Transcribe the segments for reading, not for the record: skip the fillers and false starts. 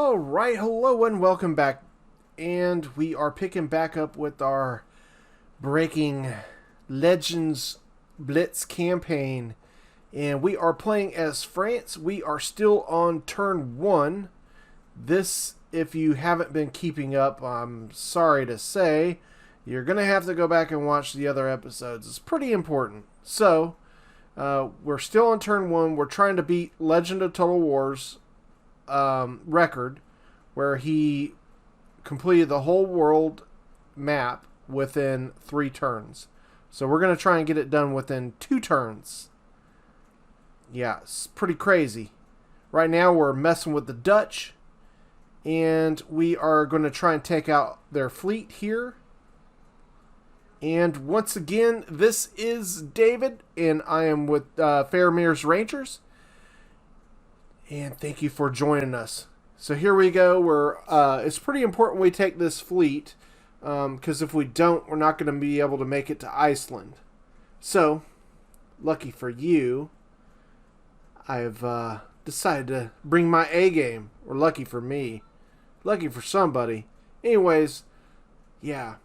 Alright, hello and welcome back. And we are picking back up with our Breaking Legends Blitz Campaign. And we are playing as France. We are still on turn 1. This, if you haven't been keeping up, I'm sorry to say, you're going to have to go back and watch the other episodes. It's pretty important. So, we're still on turn 1. We're trying to beat Legend of Total War's record, where he completed the whole world map within 3 turns. So we're going to try and get it done within 2 turns. Yeah, it's pretty crazy. Right now we're messing with the Dutch, and we are going to try and take out their fleet here. And once again, this is David, and I am with Faramir's Rangers. And thank you for joining us. So here we go. It's pretty important we take this fleet, because if we don't, we're not going to be able to make it to Iceland. So, lucky for you, I've decided to bring my A game. Or lucky for me. Lucky for somebody. Anyways, yeah.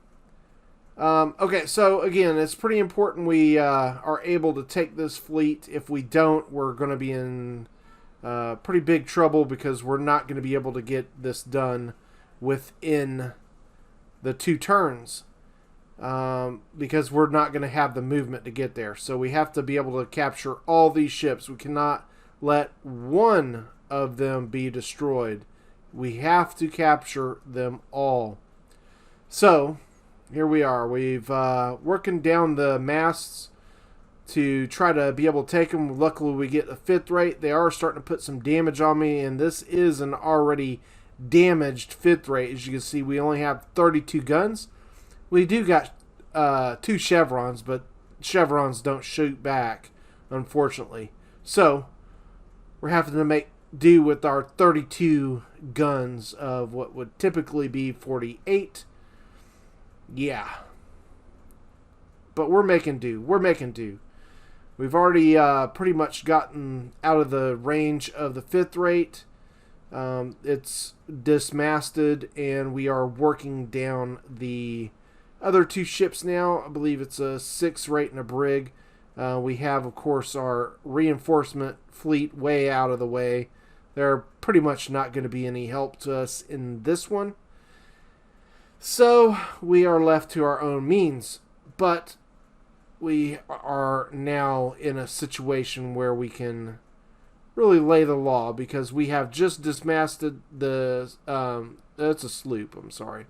Okay, so again, it's pretty important we are able to take this fleet. If we don't, we're going to be in pretty big trouble, because we're not going to be able to get this done within the 2 turns, because we're not going to have the movement to get there. So we have to be able to capture all these ships. We cannot let one of them be destroyed. We have to capture them all. So here we are. We've working down the masts to try to be able to take them. Luckily, we get a 5th rate. They are starting to put some damage on me, and this is an already damaged 5th rate. As you can see, we only have 32 guns. We do got 2 chevrons, but chevrons don't shoot back, unfortunately. So, we're having to make do with our 32 guns of what would typically be 48. Yeah. But we're making do. We're making do. We've already pretty much gotten out of the range of the 5th rate. It's dismasted, and we are working down the other 2 ships now. I believe it's a 6 rate and a brig. We have, of course, our reinforcement fleet way out of the way. They're pretty much not going to be any help to us in this one. So we are left to our own means. But we are now in a situation where we can really lay the law, because we have just dismasted the it's a sloop, I'm sorry.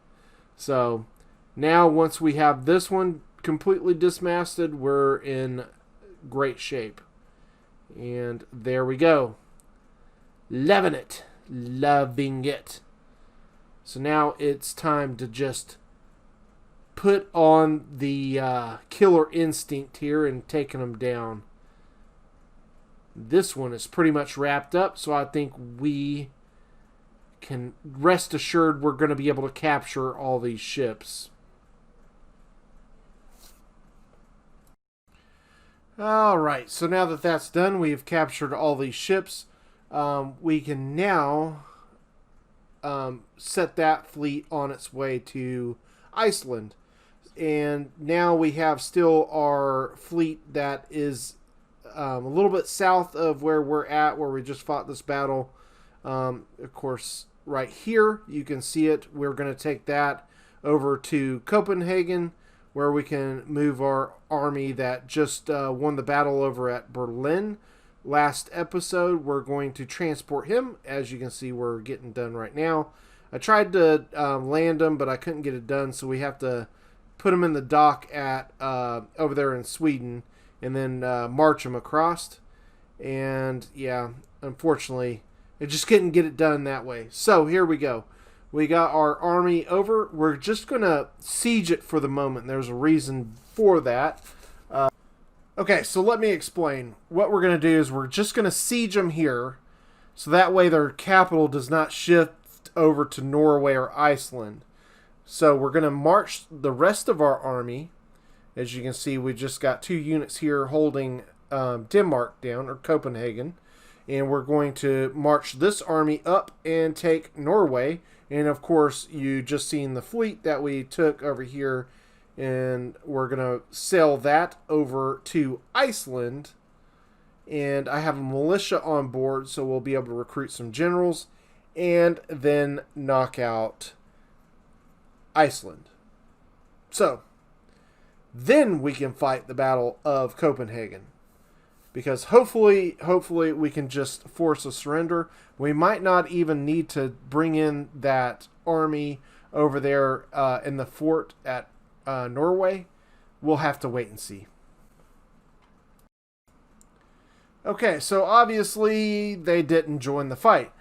So now, once we have this one completely dismasted, we're in great shape. And there we go. Loving it. Loving it. So now it's time to just put on the killer instinct here and taking them down. This one is pretty much wrapped up, so I think we can rest assured we're going to be able to capture all these ships. Alright, so now that that's done, we've captured all these ships. We can now set that fleet on its way to Iceland. And now we have still our fleet that is a little bit south of where we're at, where we just fought this battle. Of course, right here, you can see it. We're going to take that over to Copenhagen, where we can move our army that just won the battle over at Berlin last episode. We're going to transport him. As you can see, we're getting done right now. I tried to land him, but I couldn't get it done, so we have to put him in the dock at over there in Sweden, and then march him across. And yeah, unfortunately, I just couldn't get it done that way. So here we go. We got our army over. We're just going to siege it for the moment. There's a reason for that. Okay, so let me explain. What we're going to do is we're just going to siege them here, so that way their capital does not shift over to Norway or Iceland. So we're going to march the rest of our army. As you can see, we just got 2 units here holding Denmark down, or Copenhagen. And we're going to march this army up and take Norway. And of course, you just seen the fleet that we took over here. And we're going to sail that over to Iceland. And I have a militia on board, so we'll be able to recruit some generals. And then knock out Iceland. So, then we can fight the Battle of Copenhagen. Because hopefully we can just force a surrender. We might not even need to bring in that army over there in the fort at Norway. We'll have to wait and see. Okay, so obviously they didn't join the fight,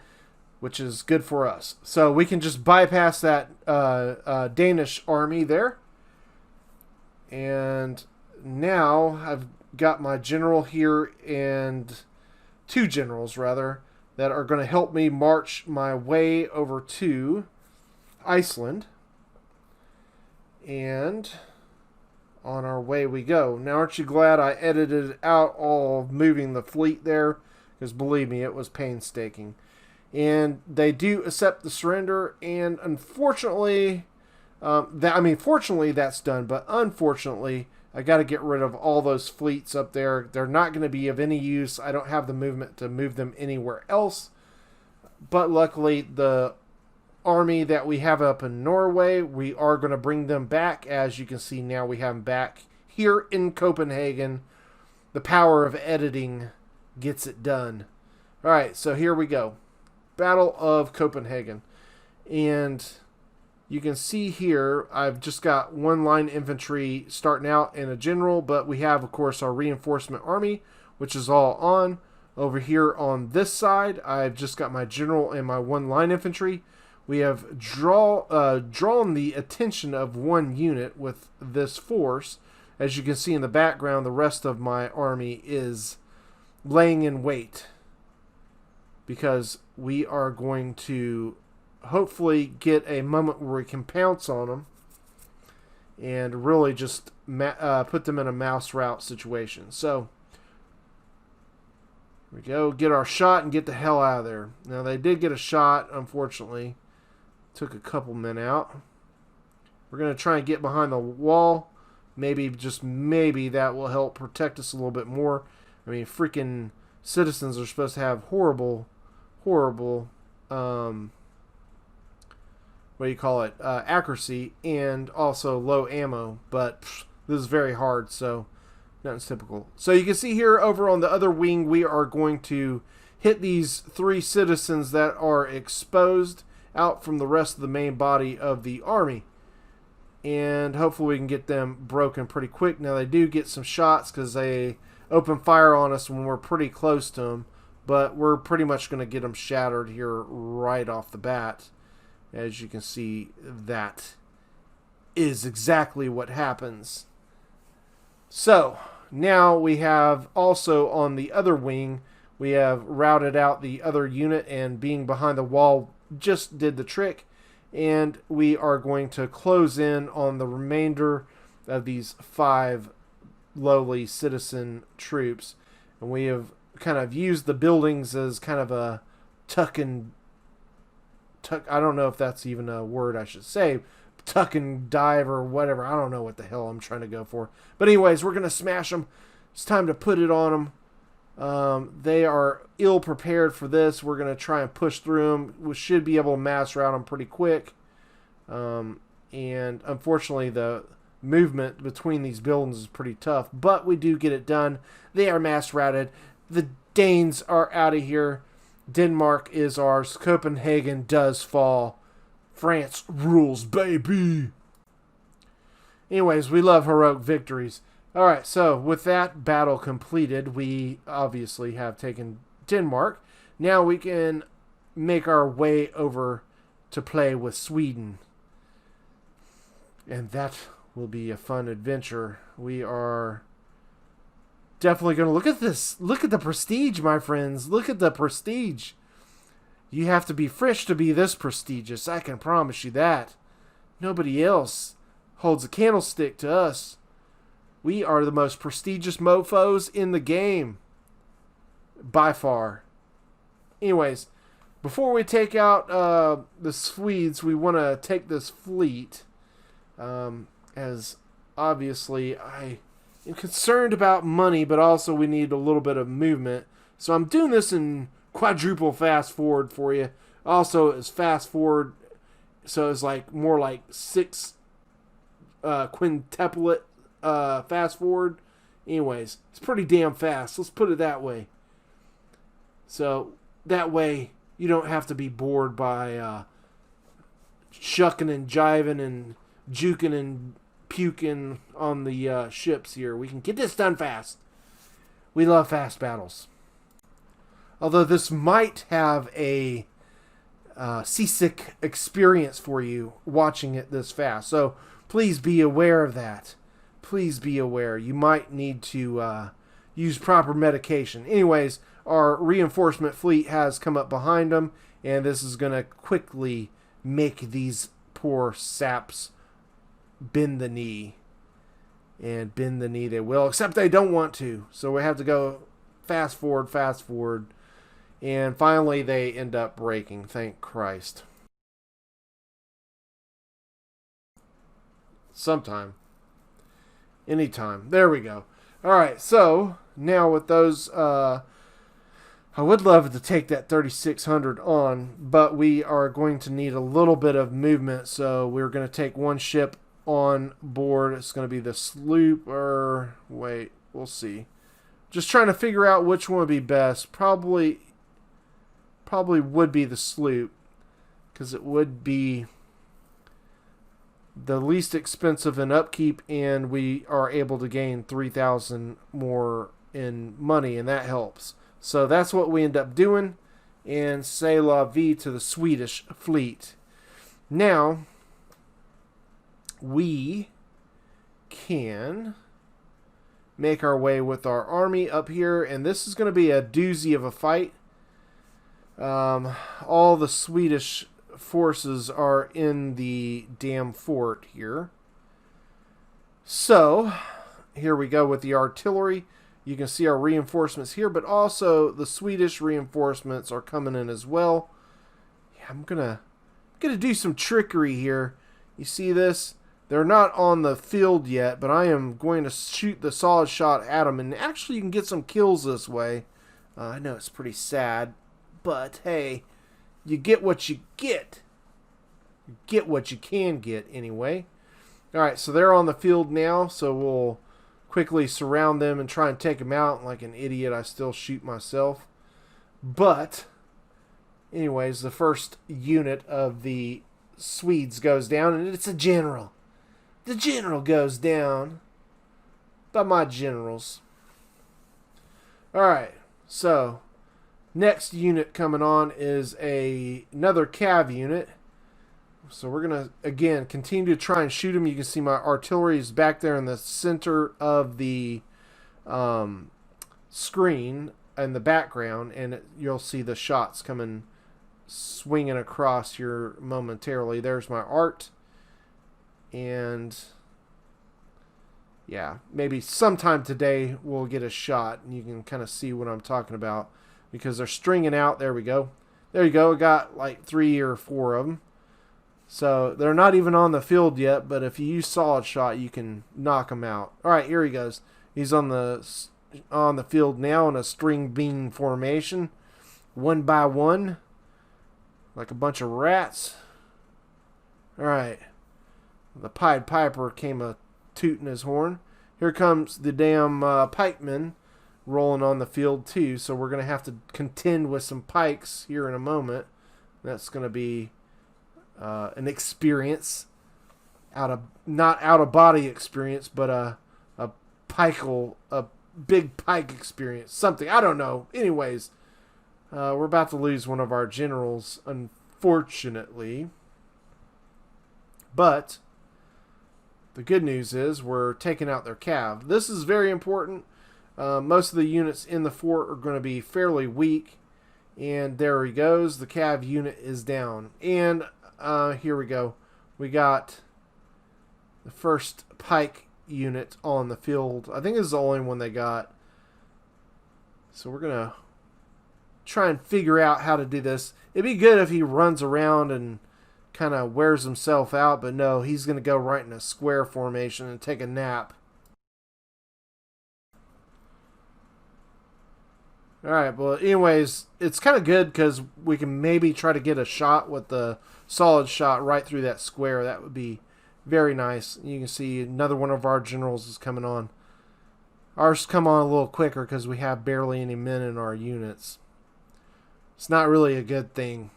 which is good for us. So we can just bypass that Danish army there. And now I've got my general here and two generals, rather, that are going to help me march my way over to Iceland. And on our way we go. Now, aren't you glad I edited out all of moving the fleet there? Because believe me, it was painstaking. And they do accept the surrender, and unfortunately, fortunately that's done, but unfortunately, I got to get rid of all those fleets up there. They're not going to be of any use. I don't have the movement to move them anywhere else. But luckily, the army that we have up in Norway, we are going to bring them back. As you can see now, we have them back here in Copenhagen. The power of editing gets it done. All right, so here we go. Battle of Copenhagen. And you can see here, I've just got one line infantry starting out and a general, but we have, of course, our reinforcement army, which is all on. Over here on this side, I've just got my general and my one line infantry. We have drawn the attention of one unit with this force. As you can see in the background, the rest of my army is laying in wait, because we are going to hopefully get a moment where we can pounce on them and really just put them in a mouse route situation. So here we go, get our shot and get the hell out of there. Now they did get a shot, unfortunately. Took a couple men out. We're going to try and get behind the wall. Maybe, just maybe, that will help protect us a little bit more. I mean, freaking citizens are supposed to have horrible, accuracy and also low ammo, but this is very hard, so nothing's typical. So you can see here over on the other wing, we are going to hit these three citizens that are exposed out from the rest of the main body of the army, and hopefully we can get them broken pretty quick. Now they do get some shots because they open fire on us when we're pretty close to them, but we're pretty much going to get them shattered here right off the bat. As you can see, that is exactly what happens. So now we have also on the other wing, we have routed out the other unit, and being behind the wall just did the trick. And we are going to close in on the remainder of these 5 lowly citizen troops. And we have kind of used the buildings as kind of a tuck, I don't know if that's even a word I should say, tuck and dive or whatever. I don't know what the hell I'm trying to go for. But anyways, we're going to smash them. It's time to put it on them. They are ill prepared for this. We're going to try and push through them. We should be able to mass route them pretty quick. And unfortunately, the movement between these buildings is pretty tough, but we do get it done. They are mass routed. The Danes are out of here. Denmark is ours. Copenhagen does fall. France rules, baby. Anyways, we love heroic victories. Alright, so with that battle completed, we obviously have taken Denmark. Now we can make our way over to play with Sweden. And that will be a fun adventure. We are definitely going to look at this. Look at the prestige, my friends. Look at the prestige. You have to be Frisch to be this prestigious. I can promise you that. Nobody else holds a candlestick to us. We are the most prestigious mofos in the game. By far. anyways, before we take out the Swedes, we want to take this fleet. As obviously I am concerned about money, but also we need a little bit of movement. So I'm doing this in quadruple fast forward for you. Also, it's fast forward, so it's like more like 6 quintuplet fast forward. Anyways, it's pretty damn fast. Let's put it that way. So that way you don't have to be bored by shucking and jiving and juking and puking on the ships here. We can get this done fast. We love fast battles. Although this might have a seasick experience for you watching it this fast. So please be aware of that. Please be aware. You might need to use proper medication. Anyways, our reinforcement fleet has come up behind them, and this is going to quickly make these poor saps bend the knee. And bend the knee they will, except they don't want to. So we have to go fast forward, fast forward. And finally they end up breaking, thank Christ. Sometime. Anytime. There we go. Alright, so now with those, I would love to take that 3600 on, but we are going to need a little bit of movement, so we're going to take one ship on board. It's going to be the sloop, or wait, we'll see. Just trying to figure out which one would be best. Probably would be the sloop, because it would be the least expensive in upkeep, and we are able to gain 3,000 more in money, and that helps. So that's what we end up doing, and c'est la vie to the Swedish fleet. Now we can make our way with our army up here, and this is going to be a doozy of a fight. All the Swedish forces are in the damn fort here. So here we go with the artillery. You can see our reinforcements here, but also the Swedish reinforcements are coming in as well. Yeah, I'm gonna do some trickery here. You see this? They're not on the field yet, but I am going to shoot the solid shot at them, and actually you can get some kills this way. I know it's pretty sad, but hey, you get what you get. You get what you can get anyway. Alright, so they're on the field now, so we'll quickly surround them and try and take them out. Like an idiot, I still shoot myself. But anyways, the first unit of the Swedes goes down, and it's a general. The general goes down by my generals. Alright, so next unit coming on is another cav unit. So we're going to, again, continue to try and shoot them. You can see my artillery is back there in the center of the screen in the background, and you'll see the shots coming, swinging across here momentarily. There's my art. And yeah, maybe sometime today we'll get a shot, and you can kind of see what I'm talking about, because they're stringing out. There we go. There you go. I got like 3 or 4 of them. So they're not even on the field yet, but if you use solid shot, you can knock them out. All right, here he goes. He's on the field now in a string bean formation, 1 by 1, like a bunch of rats. All right. The Pied Piper came a tooting his horn. Here comes the damn pikemen rolling on the field too. So we're going to have to contend with some pikes here in a moment. That's going to be an experience, not out of body experience, but a big pike experience. Something, I don't know. Anyways, we're about to lose one of our generals, unfortunately. But the good news is we're taking out their cav. This is very important. Most of the units in the fort are going to be fairly weak. And there he goes. The cav unit is down. And here we go. We got the first pike unit on the field. I think this is the only one they got. So we're going to try and figure out how to do this. It'd be good if he runs around and kind of wears himself out, but no, he's going to go right in a square formation and take a nap. Alright, well, anyways, it's kind of good because we can maybe try to get a shot with the solid shot right through that square. That would be very nice. You can see another one of our generals is coming on. Ours come on a little quicker because we have barely any men in our units. It's not really a good thing.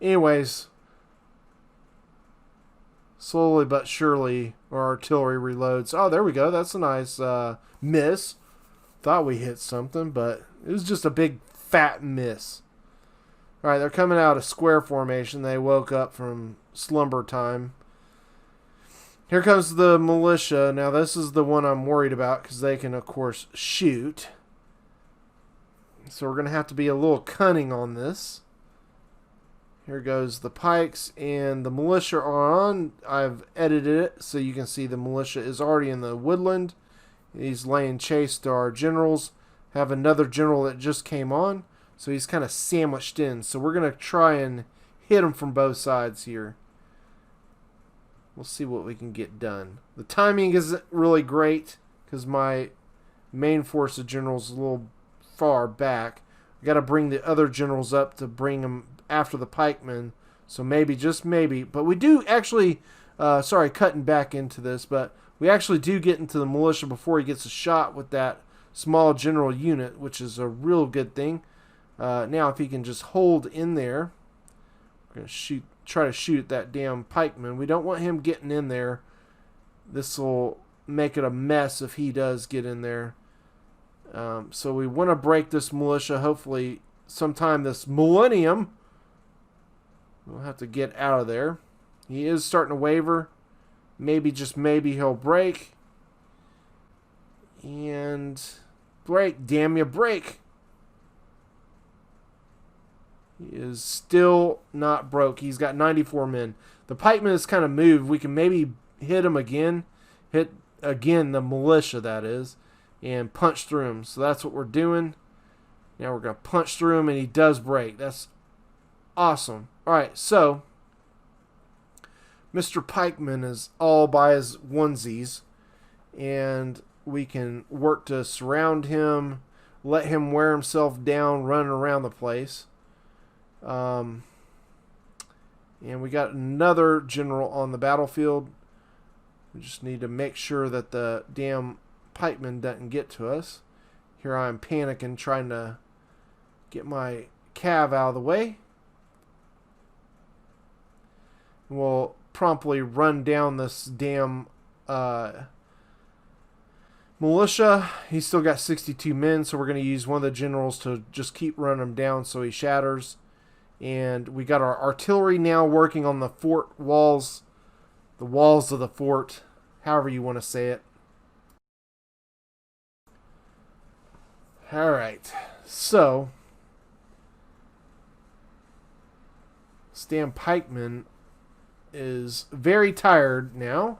Anyways, slowly but surely our artillery reloads. Oh, there we go. That's a nice miss. Thought we hit something, but it was just a big fat miss. Alright, they're coming out of square formation. They woke up from slumber time. Here comes the militia. Now this is the one I'm worried about because they can, of course, shoot. So we're going to have to be a little cunning on this. Here goes the pikes, and the militia are on. I've edited it so you can see the militia is already in the woodland. He's laying chase to our generals. Have another general that just came on, so he's kind of sandwiched in. So we're going to try and hit him from both sides here. We'll see what we can get done. The timing isn't really great because my main force of generals is a little far back. I got to bring the other generals up to bring them after the pikemen. So maybe, just maybe. But we do actually, sorry, cutting back into this, but we actually do get into the militia before he gets a shot with that small general unit, which is a real good thing. Now, if he can just hold in there, we're going to try to shoot at that damn pikeman. We don't want him getting in there. This will make it a mess if he does get in there. So we want to break this militia, hopefully sometime this millennium. We'll have to get out of there. He is starting to waver. Maybe, just maybe, he'll break. And break. Damn you, break. He is still not broke. He's got 94 men. The pikeman is kind of moved. We can maybe hit him again. Hit again the militia, that is. And punch through him. So that's what we're doing. Now we're going to punch through him, and he does break. That's awesome. Alright, so Mr. Pikeman is all by his onesies, and we can work to surround him, let him wear himself down, running around the place. And we got another general on the battlefield. We just need to make sure that the damn pikeman doesn't get to us. Here I am panicking, trying to get my cav out of the way. We'll promptly run down this damn militia. He's still got 62 men, so we're going to use one of the generals to just keep running him down so he shatters. And we got our artillery now working on the fort walls. The walls of the fort, however you want to say it. Alright, so this damn pikeman is very tired now,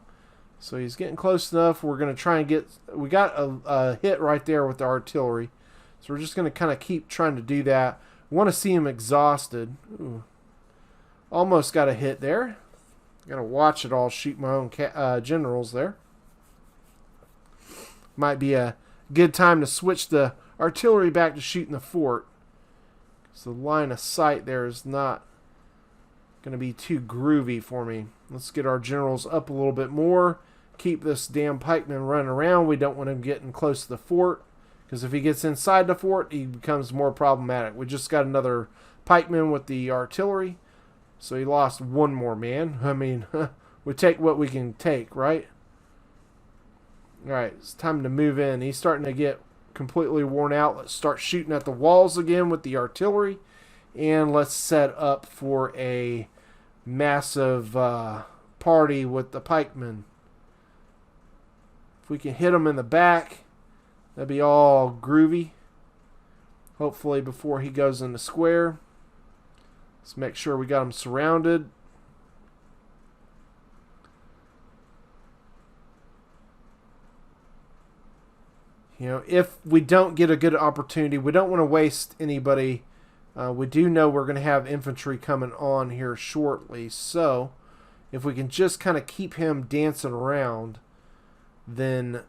so he's getting close enough. We're going to try and get, we got a hit right there with the artillery, so we're just going to kind of keep trying to do that. Want to see him exhausted. Ooh. Almost got a hit there. Got to watch it all, shoot my own generals there. Might be a good time to switch the artillery back to shooting the fort, so the line of sight there is not going to be too groovy for me. Let's get our generals up a little bit more. Keep this damn pikeman running around. We don't want him getting close to the fort, because if he gets inside the fort, he becomes more problematic. We just got another pikeman with the artillery, so he lost one more man. I mean, we take what we can take, right? Alright, it's time to move in. He's starting to get completely worn out. Let's start shooting at the walls again with the artillery. And let's set up for a massive party with the pikemen. If we can hit them in the back, that'd be all groovy. Hopefully before he goes in the square. Let's make sure we got him surrounded. You know, if we don't get a good opportunity, we don't want to waste anybody. We do know we're going to have infantry coming on here shortly. So if we can just kind of keep him dancing around, then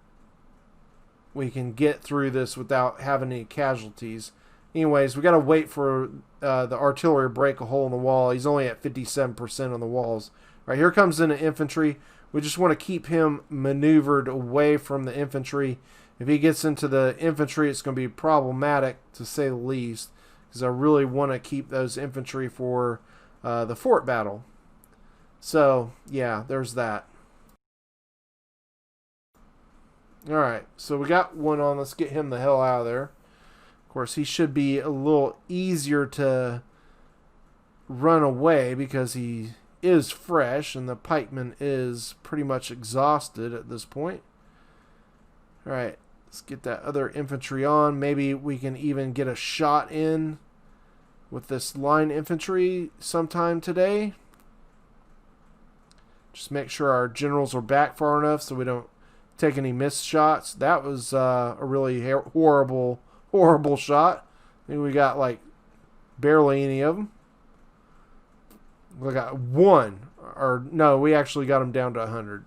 we can get through this without having any casualties. Anyways, we got to wait for the artillery to break a hole in the wall. He's only at 57% on the walls. All right, here comes in the infantry. We just want to keep him maneuvered away from the infantry. If he gets into the infantry, it's going to be problematic, to say the least, because I really want to keep those infantry for the fort battle. So, yeah, there's that. Alright, so we got one on. Let's get him the hell out of there. Of course, he should be a little easier to run away because he is fresh and the pikeman is pretty much exhausted at this point. Alright, let's get that other infantry on. Maybe we can even get a shot in with this line infantry sometime today. Just make sure our generals are back far enough so we don't take any missed shots. That was a really horrible shot. I think we got like barely any of them. We got one, or no, we actually got him down to 100.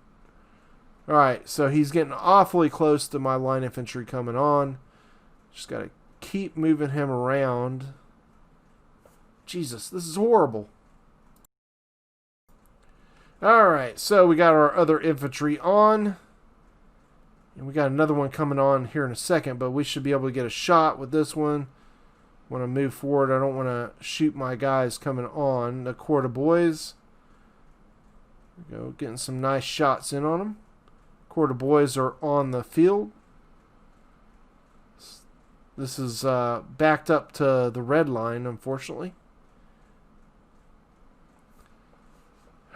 All right, so he's getting awfully close to my line infantry coming on. Just got to keep moving him around. Jesus, this is horrible. All right, so we got our other infantry on. And we got another one coming on here in a second, but we should be able to get a shot with this one. Want to move forward. I don't want to shoot my guys coming on. The quarter boys. There we go, getting some nice shots in on them. Quarter boys are on the field. This is backed up to the red line, unfortunately.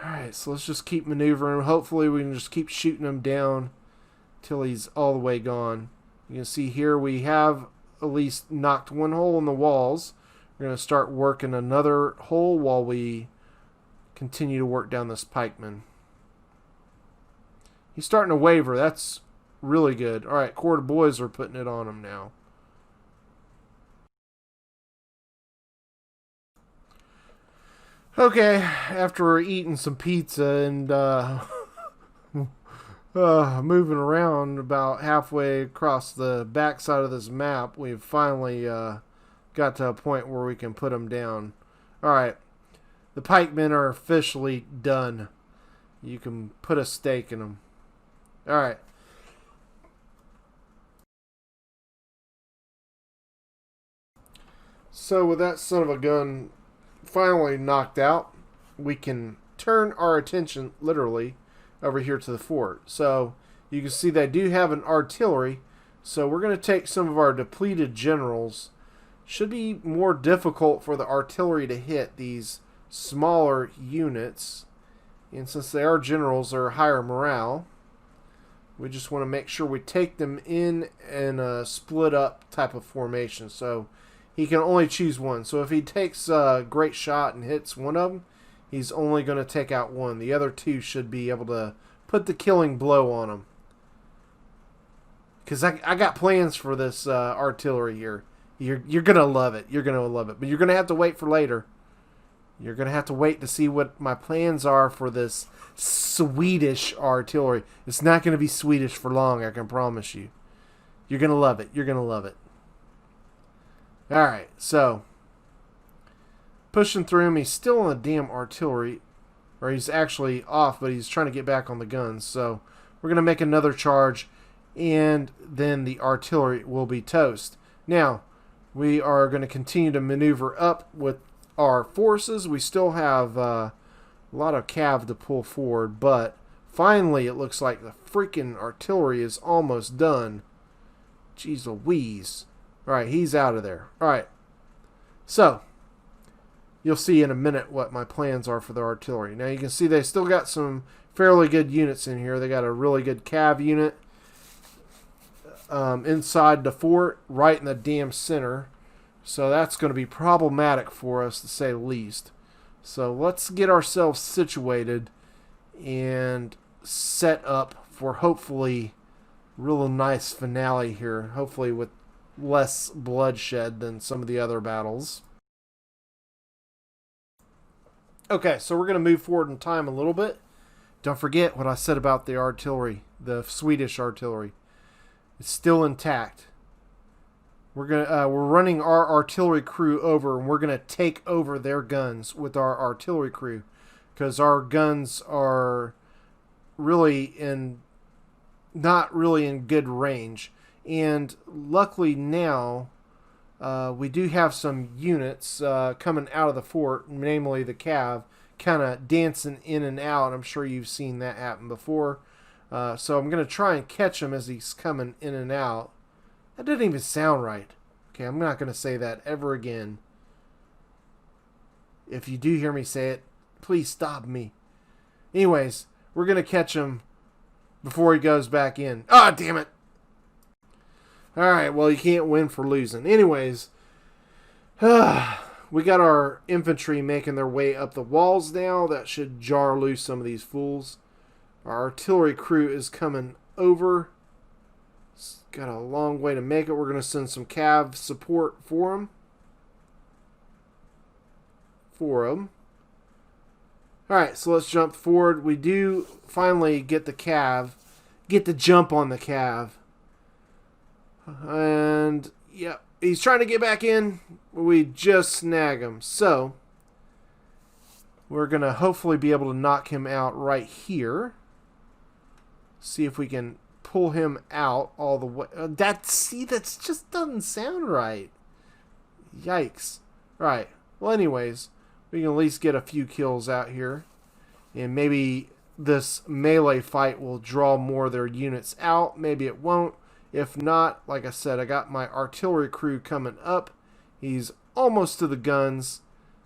Alright, so let's just keep maneuvering. Hopefully we can just keep shooting him down till he's all the way gone. You can see here we have at least knocked one hole in the walls. We're going to start working another hole while we continue to work down this pikeman. He's starting to waver. That's really good. Alright, quarter boys are putting it on him now. Okay, after eating some pizza and moving around about halfway across the backside of this map, we've finally got to a point where we can put them down. Alright, the pikemen are officially done. You can put a stake in them. Alright. So with that son of a gun finally knocked out, we can turn our attention literally over here to the fort. So you can see they do have an artillery, so we're going to take some of our depleted generals. Should be more difficult for the artillery to hit these smaller units, and since they are generals, they're higher morale. We just want to make sure we take them in a split up type of formation. So he can only choose one. So if he takes a great shot and hits one of them, he's only going to take out one. The other two should be able to put the killing blow on him. Because I got plans for this artillery here. You're going to love it. You're going to love it. But you're going to have to wait for later. You're going to have to wait to see what my plans are for this Swedish artillery. It's not going to be Swedish for long, I can promise you. You're going to love it. You're going to love it. Alright, so pushing through him. He's still on the damn artillery. Or he's actually off, but he's trying to get back on the guns. So we're going to make another charge, and then the artillery will be toast. Now, we are going to continue to maneuver up with our forces. We still have a lot of cav to pull forward, but finally it looks like the freaking artillery is almost done. Jeez Louise. Alright, he's out of there. Alright. So, you'll see in a minute what my plans are for the artillery. Now you can see they still got some fairly good units in here. They got a really good cav unit inside the fort, right in the damn center. So that's going to be problematic for us, to say the least. So let's get ourselves situated and set up for hopefully real nice finale here. Hopefully with less bloodshed than some of the other battles. Okay, so we're going to move forward in time a little bit. Don't forget what I said about the artillery, the Swedish artillery. It's still intact. We're running our artillery crew over, and we're gonna take over their guns with our artillery crew, because our guns are not really in good range. And luckily now, we do have some units coming out of the fort, namely the Cav, kind of dancing in and out. I'm sure you've seen that happen before. So I'm going to try and catch him as he's coming in and out. That didn't even sound right. Okay, I'm not going to say that ever again. If you do hear me say it, please stop me. Anyways, we're going to catch him before he goes back in. Ah, damn it. Alright, well, you can't win for losing. Anyways, we got our infantry making their way up the walls now. That should jar loose some of these fools. Our artillery crew is coming over. It's got a long way to make it. We're going to send some Cav support for them. Alright, so let's jump forward. We do finally get the Cav. Get the jump on the Cav. And, yeah, he's trying to get back in. We just snag him. So, we're going to hopefully be able to knock him out right here. See if we can pull him out all the way. That just doesn't sound right. Yikes. Right. Well, anyways, we can at least get a few kills out here. And maybe this melee fight will draw more of their units out. Maybe it won't. If not, like I said, I got my artillery crew coming up. He's almost to the guns.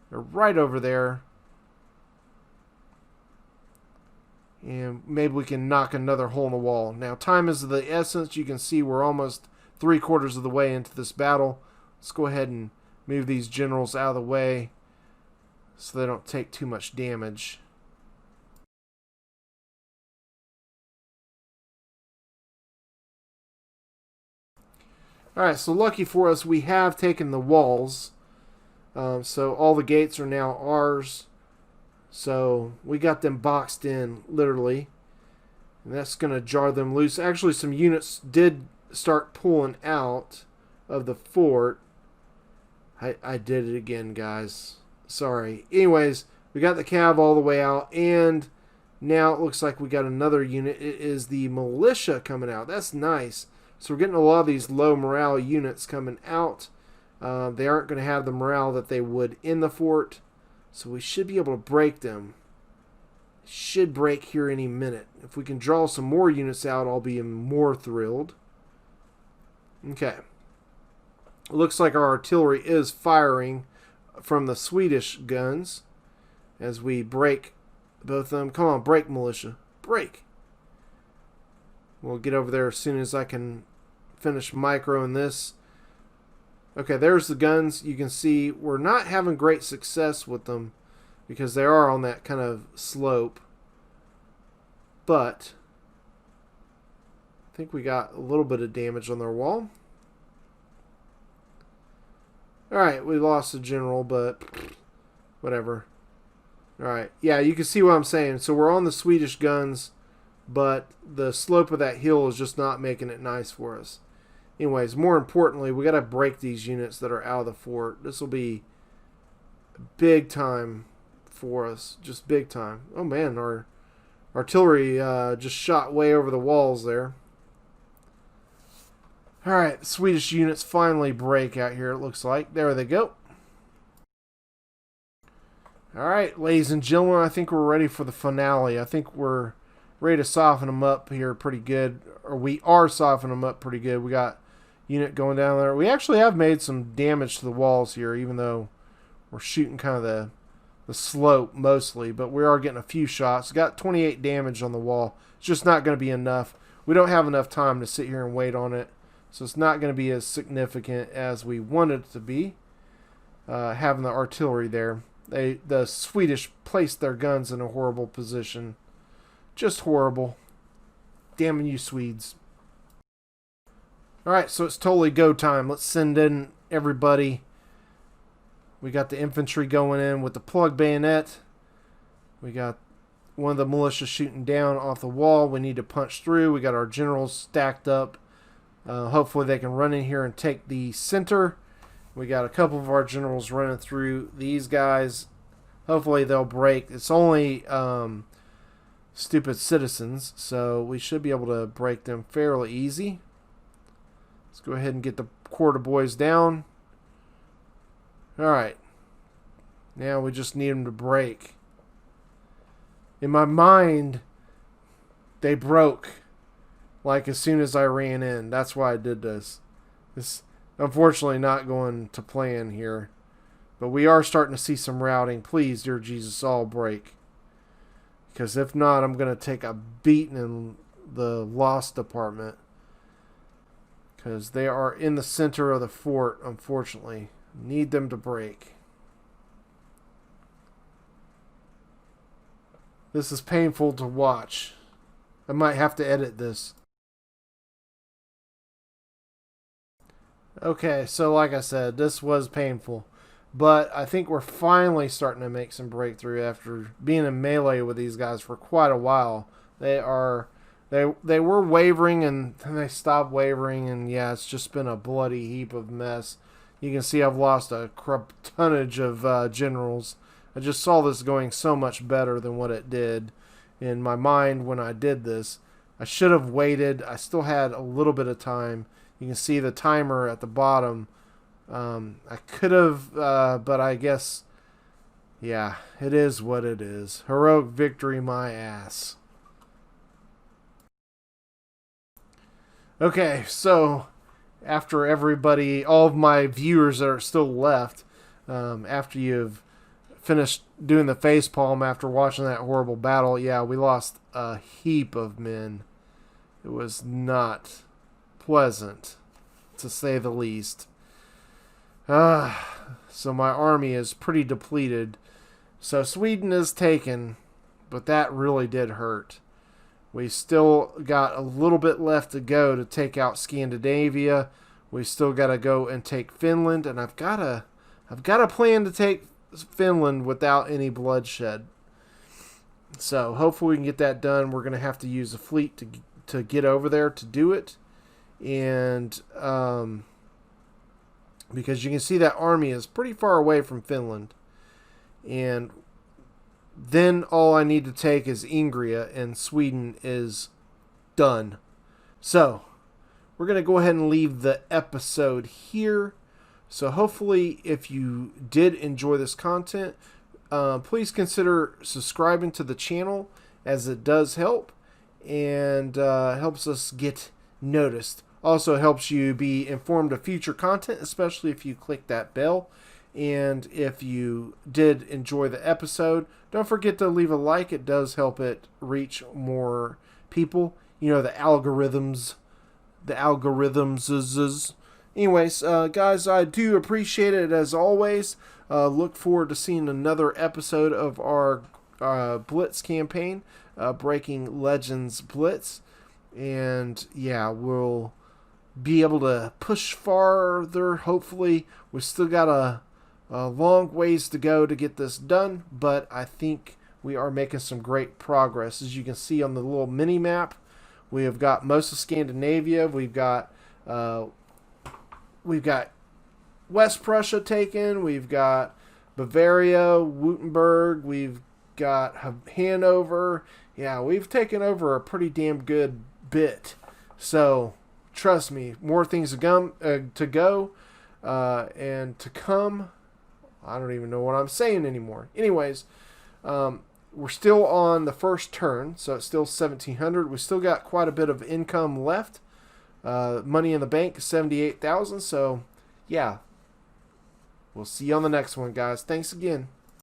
They're right over there. And maybe we can knock another hole in the wall. Now, time is of the essence. You can see we're almost 3/4 of the way into this battle. Let's go ahead and move these generals out of the way so they don't take too much damage. Alright, so lucky for us, we have taken the walls. So all the gates are now ours. So we got them boxed in, literally. And that's going to jar them loose. Actually, some units did start pulling out of the fort. I did it again, guys. Sorry. Anyways, we got the Cav all the way out. And now it looks like we got another unit. It is the militia coming out. That's nice. So we're getting a lot of these low morale units coming out. They aren't going to have the morale that they would in the fort. So we should be able to break them. Should break here any minute. If we can draw some more units out, I'll be more thrilled. Okay. It looks like our artillery is firing from the Swedish guns as we break both of them. Come on, break, militia. Break. We'll get over there as soon as I can finish microing this. Okay, there's the guns. You can see we're not having great success with them because they are on that kind of slope. But I think we got a little bit of damage on their wall. Alright, we lost a general, but whatever. Alright, yeah, you can see what I'm saying. So we're on the Swedish guns, but the slope of that hill is just not making it nice for us. Anyways, more importantly, we got to break these units that are out of the fort. This will be big time for us. Just big time. Oh, man, our artillery just shot way over the walls there. Alright, the Swedish units finally break out here, it looks like. There they go. Alright, ladies and gentlemen, I think we're ready for the finale. I think we're ready to soften them up here pretty good. Or we are softening them up pretty good. We got unit going down there. We actually have made some damage to the walls here, even though we're shooting kind of the slope mostly. But we are getting a few shots. Got 28 damage on the wall. It's just not going to be enough. We don't have enough time to sit here and wait on it. So it's not going to be as significant as we wanted it to be. Having the artillery there. The Swedish placed their guns in a horrible position. Just horrible. Damn you, Swedes. Alright, so it's totally go time. Let's send in everybody. We got the infantry going in with the plug bayonet. We got one of the militia shooting down off the wall. We need to punch through. We got our generals stacked up. Hopefully they can run in here and take the center. We got a couple of our generals running through these guys. Hopefully they'll break. It's only stupid citizens, so we should be able to break them fairly easy. Let's go ahead and get the quarter boys down. Alright. Now we just need them to break. In my mind, they broke like as soon as I ran in. That's why I did this. This unfortunately not going to plan here. But we are starting to see some routing. Please, dear Jesus, all break. Because if not, I'm going to take a beating in the loss department. Because they are in the center of the fort, unfortunately. Need them to break. This is painful to watch. I might have to edit this. Okay, so like I said, this was painful. But I think we're finally starting to make some breakthrough after being in melee with these guys for quite a while. They were wavering and then they stopped wavering, and yeah, it's just been a bloody heap of mess. You can see I've lost a tonnage of generals. I just saw this going so much better than what it did in my mind when I did this. I should have waited. I still had a little bit of time. You can see the timer at the bottom. I could have, but I guess, yeah, it is what it is. Heroic victory, my ass. Okay, so after everybody, all of my viewers that are still left, after you've finished doing the facepalm after watching that horrible battle, yeah, we lost a heap of men. It was not pleasant, to say the least. So my army is pretty depleted. So Sweden is taken, but that really did hurt. We still got a little bit left to go to take out Scandinavia. We still got to go and take Finland, and I've got a plan to take Finland without any bloodshed. So hopefully we can get that done. We're going to have to use a fleet to get over there to do it. And because you can see that army is pretty far away from Finland. And then all I need to take is Ingria, and Sweden is done. So we're going to go ahead and leave the episode here. So hopefully if you did enjoy this content, please consider subscribing to the channel, as it does help and helps us get noticed. Also helps you be informed of future content, especially if you click that bell. And if you did enjoy the episode, don't forget to leave a like. It does help it reach more people. You know, the algorithms. Anyways, guys, I do appreciate it as always. Look forward to seeing another episode of our Blitz campaign, Breaking Legends Blitz. And yeah, we'll be able to push farther. Hopefully, we still got a long ways to go to get this done, but I think we are making some great progress. As you can see on the little mini map, we have got most of Scandinavia. We've got West Prussia taken. We've got Bavaria, Württemberg. We've got Hanover. Yeah, we've taken over a pretty damn good bit. So trust me, more things to go and to come. I don't even know what I'm saying anymore. Anyways, we're still on the first turn, so it's still 1,700. We still got quite a bit of income left. Money in the bank is 78,000. So, yeah. We'll see you on the next one, guys. Thanks again.